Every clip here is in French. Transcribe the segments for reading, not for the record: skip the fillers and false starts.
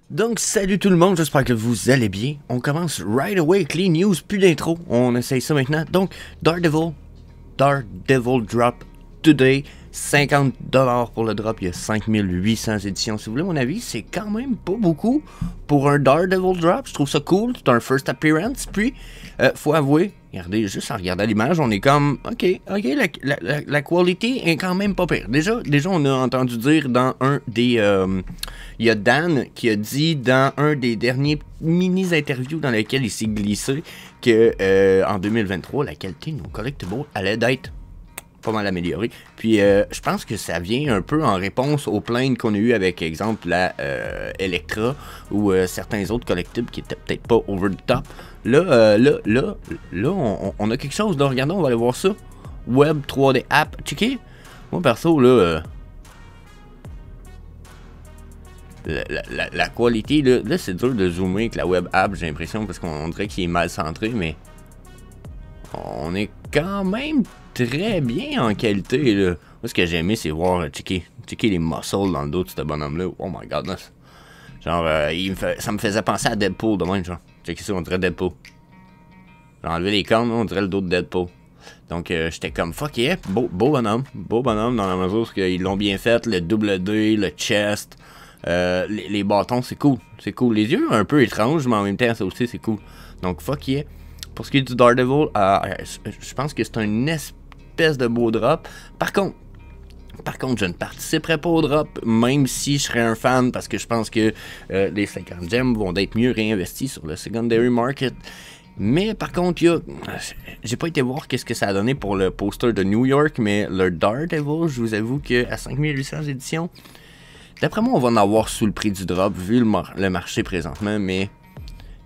Donc salut tout le monde, j'espère que vous allez bien. On commence right away avec les news, plus d'intro, on essaye ça maintenant. Donc Daredevil drop today, 50$ pour le drop, il y a 5800 éditions. Si vous voulez mon avis, c'est quand même pas beaucoup pour un Daredevil drop, je trouve ça cool, c'est un first appearance. Puis, faut avouer, regardez, juste en regardant l'image, on est comme, ok, la qualité est quand même pas pire. Déjà on a entendu dire dans un des... il y a Dan qui a dit dans un des derniers mini-interviews dans lesquels il s'est glissé que en 2023, la qualité de nos collectibles allait d'être pas mal améliorée. Puis je pense que ça vient un peu en réponse aux plaintes qu'on a eues avec, exemple, la Electra ou certains autres collectibles qui étaient peut-être pas over the top. Là, on a quelque chose. Là, regardons, on va aller voir ça. Web 3D App. Checker. Moi, perso, là... La qualité, là c'est dur de zoomer avec la web app, j'ai l'impression, parce qu'on dirait qu'il est mal centré, mais on est quand même très bien en qualité, là. Moi, ce que j'ai aimé, c'est voir, checker les muscles dans le dos de ce bonhomme-là. Oh my godness. Genre, ça me faisait penser à Deadpool de même, genre. Checker ça, on dirait Deadpool. J'ai enlevé les cornes, on dirait le dos de Deadpool. Donc, j'étais comme, fuck yeah, beau bonhomme dans la mesure où ils l'ont bien fait, le double D, le chest... les bâtons, c'est cool. Les yeux, un peu étranges, mais en même temps, ça aussi, c'est cool. Donc, fuck yeah. Pour ce qui est du Daredevil, je pense que c'est une espèce de beau drop. Par contre, je ne participerai pas au drop, même si je serais un fan, parce que je pense que les 50 gems vont être mieux réinvestis sur le secondary market. Mais par contre, j'ai pas été voir qu'est-ce que ça a donné pour le poster de New York, mais le Daredevil, je vous avoue qu'à 5800 éditions, d'après moi, on va en avoir sous le prix du drop, vu le marché présentement, mais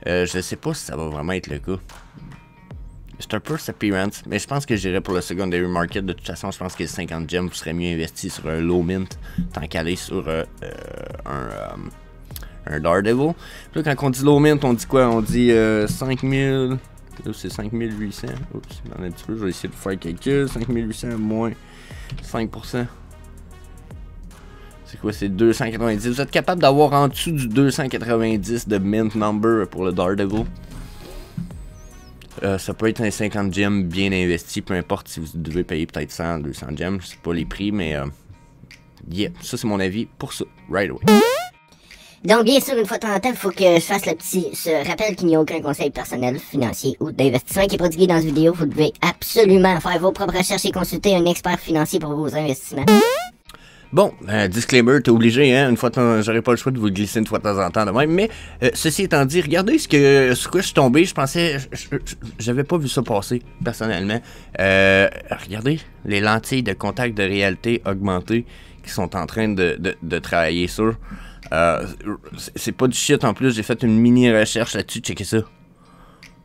je sais pas si ça va vraiment être le cas. C'est un first appearance, mais je pense que j'irai pour le secondary market. De toute façon, je pense que 50 gems serait mieux investi sur un low mint, tant qu'aller sur un Daredevil. Puis là, quand on dit low mint, on dit quoi? On dit 5000... Là, c'est 5800. Oups, un petit peu, je vais essayer de faire le calcul. 5800 moins 5%. C'est quoi, c'est 290. Vous êtes capable d'avoir en dessous du 290 de mint number pour le Daredevil. Ça peut être un 50 gems bien investi, peu importe si vous devez payer peut-être 100, 200 gems. Je sais pas les prix, mais yeah, ça c'est mon avis pour ça, right away. Donc, bien sûr, une fois de temps en temps, il faut que je fasse ce rappel qu'il n'y a aucun conseil personnel, financier ou d'investissement qui est prodigué dans cette vidéo. Vous devez absolument faire vos propres recherches et consulter un expert financier pour vos investissements. Bon, disclaimer, t'es obligé, hein, j'aurais pas le choix de vous le glisser une fois de temps en temps de même, mais ceci étant dit, regardez sur quoi je suis tombé, je pensais, j'avais pas vu ça passer, personnellement. Regardez, les lentilles de contact de réalité augmentée qui sont en train de travailler sur. C'est pas du shit en plus, j'ai fait une mini recherche là-dessus, checkez ça.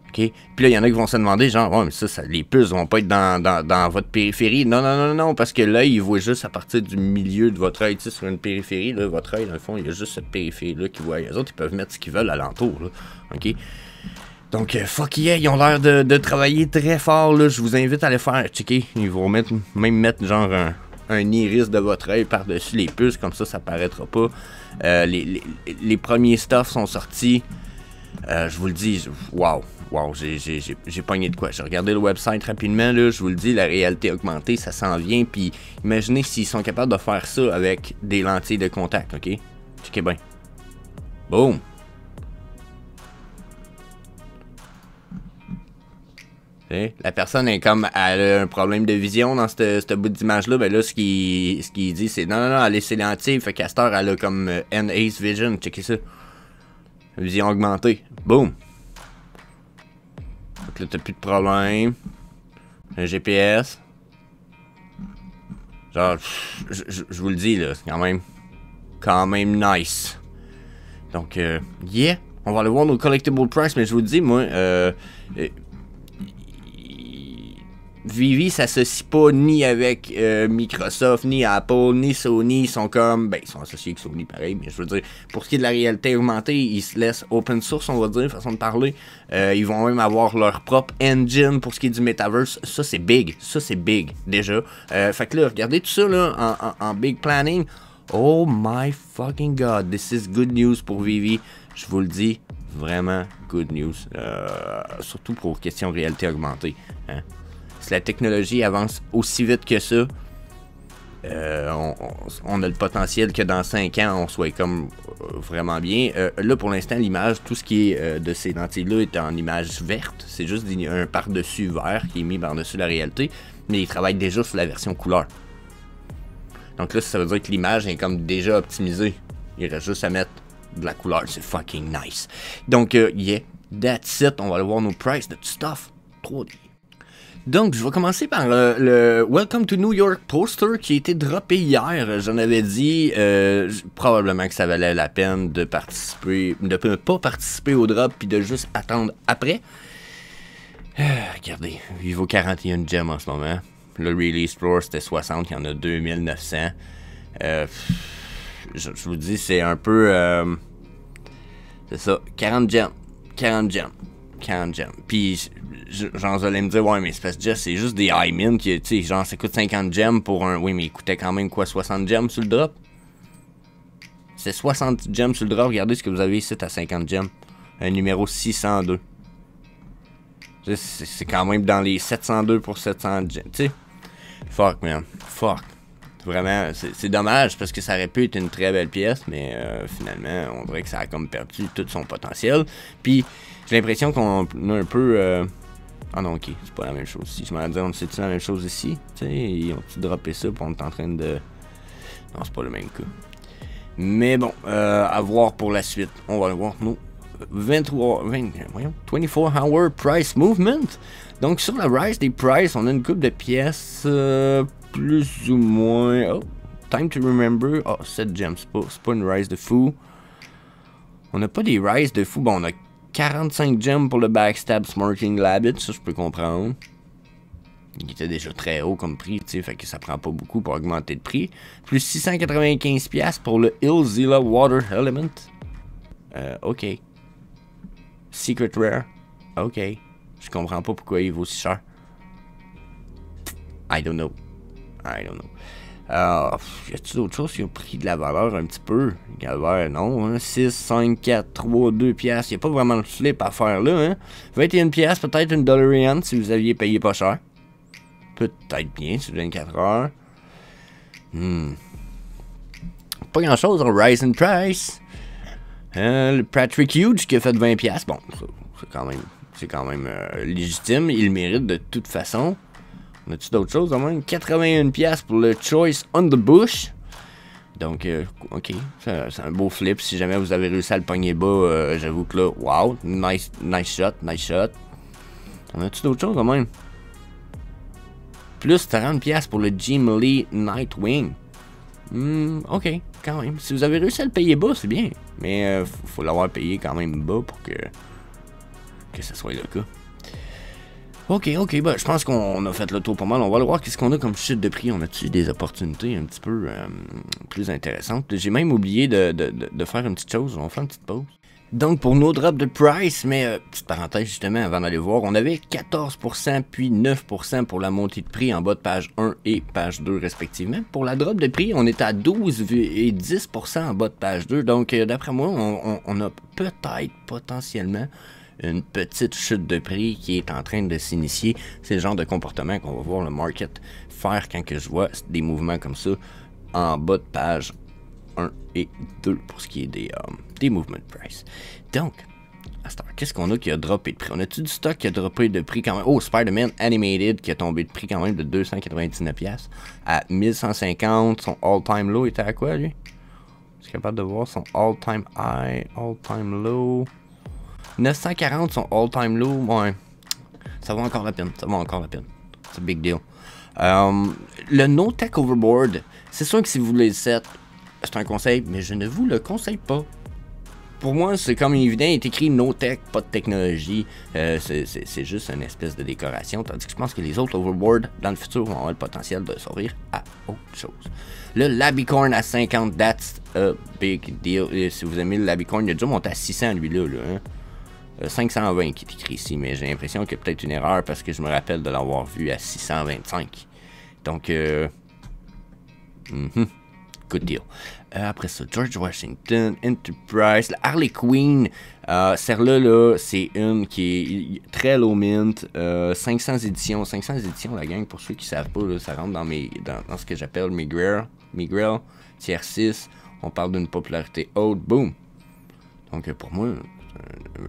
Okay. Puis là, il y en a qui vont se demander, genre, ouais, mais ça les puces vont pas être dans votre périphérie. Non, parce que l'œil, il voit juste à partir du milieu de votre œil, tu sais, sur une périphérie, là, votre œil, dans le fond, il y a juste cette périphérie-là qui voit. Les autres, ils peuvent mettre ce qu'ils veulent alentour, là, ok? Donc, fuck yeah, ils ont l'air de travailler très fort, là, je vous invite à les faire checker. Ils vont même mettre, genre, un iris de votre œil par-dessus les puces, comme ça paraîtra pas. Les premiers stuffs sont sortis, je vous le dis, wow, j'ai pogné de quoi. J'ai regardé le website rapidement, là, je vous le dis, la réalité augmentée, ça s'en vient, puis imaginez s'ils sont capables de faire ça avec des lentilles de contact, ok? Checkez bien. Boom! La personne est comme, elle a un problème de vision dans ce bout d'image-là, ben là, ce qu'il dit, c'est non, elle est ses lentilles, fait qu'à cette heure, elle a comme Enhanced Vision, checkez ça. Vision augmentée, boom! Donc là, t'as plus de problème. Un GPS. Genre, je vous le dis, là, c'est quand même nice. Donc, yeah, on va aller voir nos collectible price, mais je vous le dis, moi, Vivi s'associe pas ni avec Microsoft, ni Apple, ni Sony. Ils sont comme... Ben, ils sont associés avec Sony, pareil. Mais je veux dire, pour ce qui est de la réalité augmentée, ils se laissent open source, on va dire, façon de parler. Ils vont même avoir leur propre engine pour ce qui est du Metaverse. Ça, c'est big. Ça, c'est big, déjà. Fait que là, regardez tout ça, là, en big planning. Oh my fucking god, this is good news pour Vivi. Je vous le dis, vraiment good news. Surtout pour question réalité augmentée. Hein. Si la technologie avance aussi vite que ça, on a le potentiel que dans 5 ans, on soit comme vraiment bien. Là, pour l'instant, l'image, tout ce qui est de ces lentilles-là est en image verte. C'est juste un par-dessus vert qui est mis par-dessus la réalité. Mais ils travaillent déjà sur la version couleur. Donc là, ça veut dire que l'image est comme déjà optimisée. Il reste juste à mettre de la couleur. C'est fucking nice. Donc, yeah, that's it. On va aller voir nos prices de stuff 3D. Donc, je vais commencer par le Welcome to New York poster qui a été droppé hier. J'en avais dit probablement que ça valait la peine de participer, de ne pas participer au drop puis de juste attendre après. Regardez, il vaut 41 gemmes en ce moment. Le release floor c'était 60, il y en a 2900. Je vous dis, c'est un peu. C'est ça, 40 gemmes. 40 gemmes. 40 gemmes. Puis, genre, vous allez me dire, ouais, mais c'est juste des high mint qui, tu sais, genre, ça coûte 50 gemmes pour un. Oui, mais il coûtait quand même quoi, 60 gemmes sur le drop? C'est 60 gemmes sur le drop. Regardez ce que vous avez ici à 50 gemmes. Un numéro 602. C'est quand même dans les 702 pour 700 gemmes. Tu sais, fuck, man. Fuck. Vraiment, c'est dommage parce que ça aurait pu être une très belle pièce, mais finalement, on dirait que ça a comme perdu tout son potentiel. Puis, j'ai l'impression qu'on a un peu. Ah non, ok, c'est pas la même chose. Si je m'en dis, c'est-tu la même chose ici? Tu sais, ils ont-tu droppé ça pour on est en train de. Non, c'est pas le même cas. Mais bon, à voir pour la suite. On va le voir, nous. 24 hour price movement. Donc, sur la rise des prices, on a une couple de pièces. Plus ou moins. Oh, time to remember. Oh, 7 gems. C'est pas une rise de fou. On n'a pas des rises de fou. Bon, on a 45 gems pour le Backstab Smirking Labbit. Ça, je peux comprendre. Il était déjà très haut comme prix, tu sais. Fait que ça prend pas beaucoup pour augmenter de prix. Plus 695$ pour le Illzilla Water Element. Ok. Secret Rare. Ok. Je comprends pas pourquoi il vaut si cher. I don't know. Y a-t-il d'autres choses qui ont pris de la valeur un petit peu? Galvaire, non. Hein? 6, 5, 4, 3, 2 piastres. Il n'y a pas vraiment de flip à faire là. Hein? 21 piastres, peut-être une DeLorean si vous aviez payé pas cher. Peut-être bien sur 24 heures. Pas grand-chose en Rise in Price. Le Patrick Hughes qui a fait 20 piastres. Bon, c'est quand même légitime. Il le mérite de toute façon. On a-tu d'autres choses au moins? 81$ pour le Choice on the Bush. Donc, ok, c'est un beau flip. Si jamais vous avez réussi à le pogner bas, j'avoue que là, wow, nice shot. On a-tu d'autres choses au moins? Plus 30$ pour le Jim Lee Nightwing. Ok, quand même. Si vous avez réussi à le payer bas, c'est bien. Mais faut l'avoir payé quand même bas pour que ça soit le cas. Ok, bah, je pense qu'on a fait le tour pas mal. On va aller voir qu'est-ce qu'on a comme chute de prix. On a-tu des opportunités un petit peu plus intéressantes? J'ai même oublié de faire une petite chose. On va faire une petite pause. Donc, pour nos drops de price, mais petite parenthèse justement avant d'aller voir, on avait 14% puis 9% pour la montée de prix en bas de page 1 et page 2 respectivement. Pour la drop de prix, on est à 12 et 10% en bas de page 2. Donc, d'après moi, on a peut-être potentiellement une petite chute de prix qui est en train de s'initier. C'est le genre de comportement qu'on va voir le market faire quand que je vois des mouvements comme ça en bas de page 1 et 2 pour ce qui est des movement price. Donc, à cette heure, qu'est-ce qu'on a qui a droppé de prix? On a-tu du stock qui a droppé de prix quand même? Oh, Spider-Man Animated qui a tombé de prix quand même de 299$ à 1150. Son all-time low était à quoi, lui? Je suis capable de voir son all-time high, all-time low. 940, son all-time low, ouais. Ça vaut encore la peine. C'est un big deal. Le No Tech Overboard, c'est sûr que si vous voulez le set, c'est un conseil, mais je ne vous le conseille pas. Pour moi, c'est comme évident, il est écrit No Tech, pas de technologie. C'est juste une espèce de décoration. Tandis que je pense que les autres Overboard, dans le futur, vont avoir le potentiel de servir à autre chose. Le Labicorn à 50, that's a big deal. Et si vous aimez le Labicorn, il a déjà monté à 600 lui-là. Hein? 520 qui est écrit ici, mais j'ai l'impression qu'il y a peut-être une erreur parce que je me rappelle de l'avoir vu à 625. Donc, good deal. Après ça, George Washington, Enterprise, la Harley Quinn. Celle-là, là, c'est une qui est très low mint. 500 éditions. 500 éditions, la gang, pour ceux qui ne savent pas, là, ça rentre dans ce que j'appelle mes grails, tier 6. On parle d'une popularité haute. Boom! Donc, pour moi,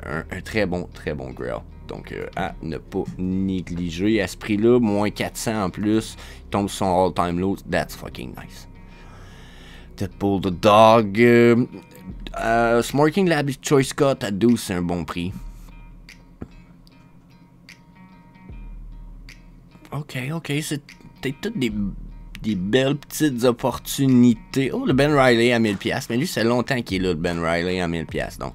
un très bon grail. Donc, à ne pas négliger. À ce prix-là, moins 400 en plus, il tombe sur son all-time low. That's fucking nice. Deadpool the Dog. Smoking Lab Choice Cut à 12, c'est un bon prix. Ok, c'était toutes des belles petites opportunités. Oh, le Ben Riley à 1000$. Mais lui, c'est longtemps qu'il est là, le Ben Riley à 1000$. Donc,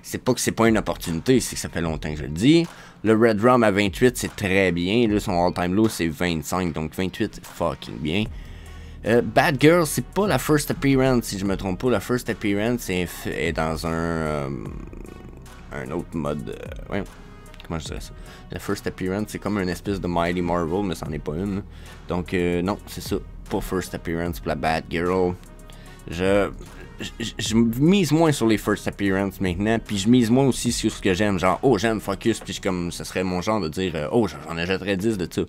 c'est pas que c'est pas une opportunité, c'est que ça fait longtemps que je le dis. Le Red Rum à 28, c'est très bien. Là, son all-time low, c'est 25. Donc, 28, c'est fucking bien. Bad Girl, c'est pas la first appearance, si je me trompe pas. La first appearance est dans un autre mode. Ouais, comment je dirais ça? La first appearance, c'est comme une espèce de Mighty Marvel, mais c'en est pas une. Donc, non, c'est ça. Pas first appearance pour la Bad Girl. Je mise moins sur les first appearances maintenant, puis je mise moins aussi sur ce que j'aime. Genre, oh, j'aime Focus, puis comme ce serait mon genre de dire, oh, j'en achèterais 10 de ça.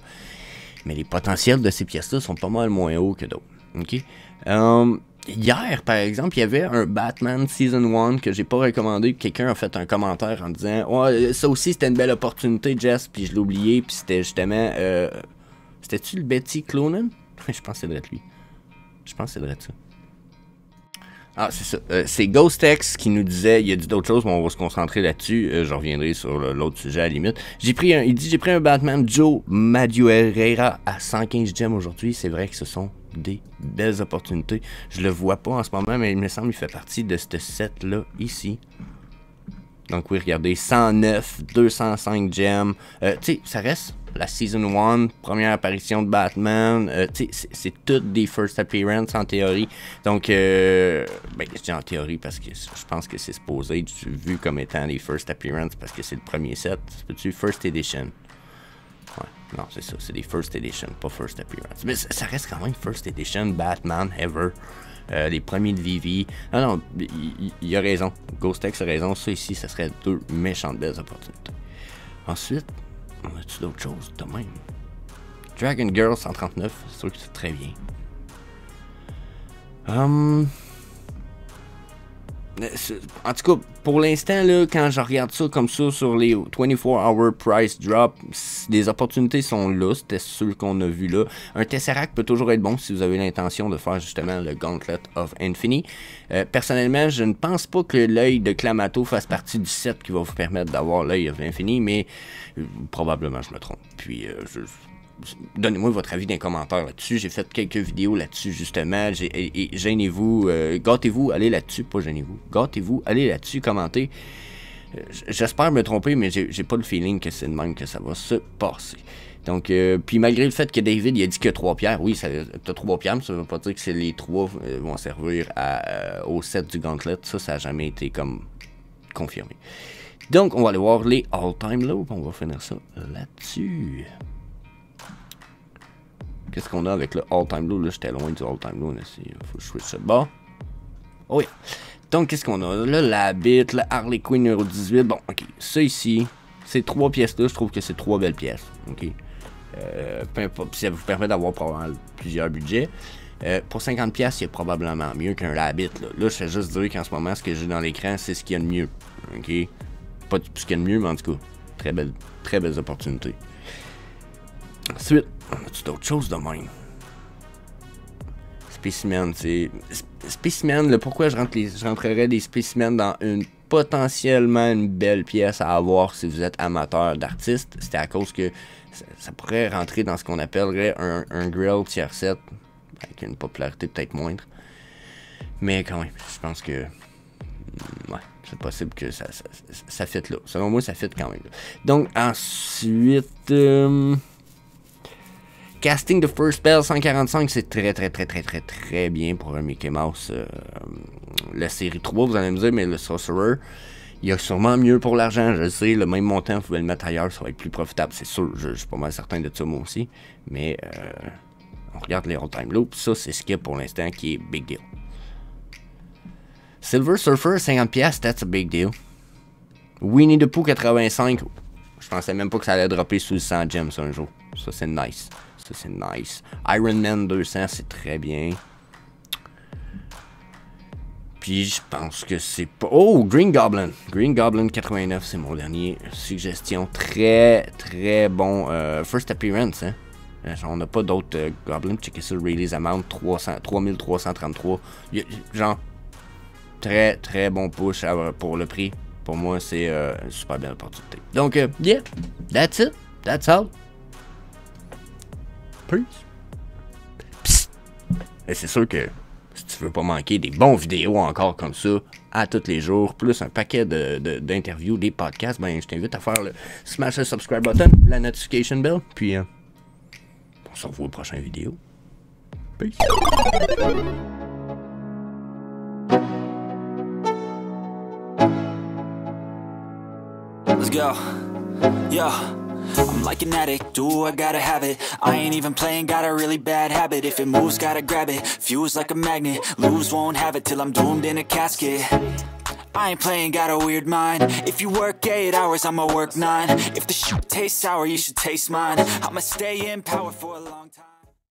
Mais les potentiels de ces pièces-là sont pas mal moins hauts que d'autres. OK? Hier, par exemple, il y avait un Batman Season 1 que j'ai pas recommandé. Quelqu'un a fait un commentaire en disant ouais, ça aussi c'était une belle opportunité, Jess. Puis je l'ai oublié. Puis c'était justement. C'était-tu le Betty Clonan? Je pense que c'est vrai lui. Je pense que c'est vrai ça. Ah, c'est ça. C'est GhostX qui nous disait, il a dit d'autres choses, mais on va se concentrer là-dessus. Je reviendrai sur l'autre sujet à la limite. Il dit j'ai pris un Batman Joe Madureira à 115 gemmes aujourd'hui. C'est vrai que ce sont des belles opportunités. Je le vois pas en ce moment, mais il me semble qu'il fait partie de ce set-là ici. Donc oui, regardez, 109, 205 gemmes. Tu sais, ça reste la Season 1, première apparition de Batman. Tu sais, c'est toutes des first appearances en théorie. Donc, ben, je dis en théorie parce que je pense que c'est supposé être vu comme étant les first appearances parce que c'est le premier set. C'est-tu First Edition? Ouais, non, c'est ça, c'est des First Edition, pas First Appearance. Mais ça reste quand même First Edition, Batman, ever. Les premiers de Vivi. Non, il a raison. GhostX a raison. Ça ici, ça serait deux méchantes belles opportunités. Ensuite, on a-tu d'autres choses de même? Dragon Girl 139, c'est sûr que c'est très bien. En tout cas, pour l'instant, là, quand je regarde ça comme ça sur les 24-hour price drop, les opportunités sont là, c'était ceux qu'on a vu là. Un Tesseract peut toujours être bon si vous avez l'intention de faire justement le Gauntlet of Infinity. Personnellement, je ne pense pas que l'œil de Clamato fasse partie du set qui va vous permettre d'avoir l'œil of Infinity, mais probablement je me trompe. Puis, donnez-moi votre avis dans les commentaires là-dessus. J'ai fait quelques vidéos là-dessus, justement. Et gênez-vous, gâtez-vous, allez là-dessus, pas gênez-vous. Gâtez-vous, allez là-dessus, commentez. J'espère me tromper, mais j'ai pas le feeling que c'est de même que ça va se passer. Donc, puis malgré le fait que David il a dit que 3 pierres, oui, t'as 3 pierres, mais ça veut pas dire que les 3 vont servir au set du Gauntlet. Ça n'a jamais été comme confirmé. Donc, on va aller voir les all-time low. On va finir ça là-dessus. Qu'est-ce qu'on a avec le all-time low? Là, j'étais loin du all-time low. Il faut que je switch ça de bas. Oh oui. Donc, qu'est-ce qu'on a? Là, la bite, la Harley Quinn numéro 18. Bon, ok. Ça ici, ces 3 pièces-là, je trouve que c'est 3 belles pièces. Ok. Peu importe, ça vous permet d'avoir probablement plusieurs budgets. Pour 50$, il y a probablement mieux qu'un Labbit. Là, je fais juste dire qu'en ce moment, ce que j'ai dans l'écran, c'est ce qu'il y a de mieux. Ok. Pas ce qu'il y a de mieux, mais en tout cas, très belles opportunités. Ensuite, on a-tu d'autres choses de même? Spécimen, c'est... Spécimen, là, pourquoi je rentrerais des spécimens dans potentiellement une belle pièce à avoir si vous êtes amateur d'artiste? C'était à cause que ça pourrait rentrer dans ce qu'on appellerait un grill tier 7, avec une popularité peut-être moindre. Mais quand même, je pense que... ouais, c'est possible que ça fit là. Selon moi, ça fit quand même là. Donc, ensuite... Casting the First Spell 145, c'est très bien pour un Mickey Mouse. La série 3, vous allez me dire, mais le Sorcerer, il y a sûrement mieux pour l'argent, je le sais. Le même montant, vous pouvez le mettre ailleurs, ça va être plus profitable, c'est sûr. Je suis pas mal certain de ça, moi aussi. Mais On regarde les all-time low, ça, c'est ce qu'il y a pour l'instant qui est big deal. Silver Surfer, 50$, that's a big deal. Winnie the Pooh, 85$. Je pensais même pas que ça allait dropper sous le 100 gems un jour. Ça, c'est nice. Ça, c'est nice. Iron Man 200, c'est très bien. Puis, je pense que c'est pas... Oh, Green Goblin. Green Goblin 89, c'est mon dernier suggestion. Très, très bon first appearance, hein. On n'a pas d'autres Goblins. Checkez ça, le release amount, 3333. Genre, très, très bon push pour le prix. Pour moi, c'est une super belle opportunité. Donc, yeah, that's it. That's all. Peace. Psst. Et c'est sûr que si tu veux pas manquer des bons vidéos encore comme ça, à tous les jours, plus un paquet d'interviews, des podcasts, ben je t'invite à faire le smash le subscribe button, la notification bell, puis on se revoit aux prochaines vidéos. Peace. Let's go. Yo, I'm like an addict, do I gotta have it. I ain't even playing, got a really bad habit. If it moves, gotta grab it, fuse like a magnet. Lose, won't have it till I'm doomed in a casket. I ain't playing, got a weird mind. If you work 8 hours, I'ma work 9. If the shit tastes sour, you should taste mine. I'ma stay in power for a long time.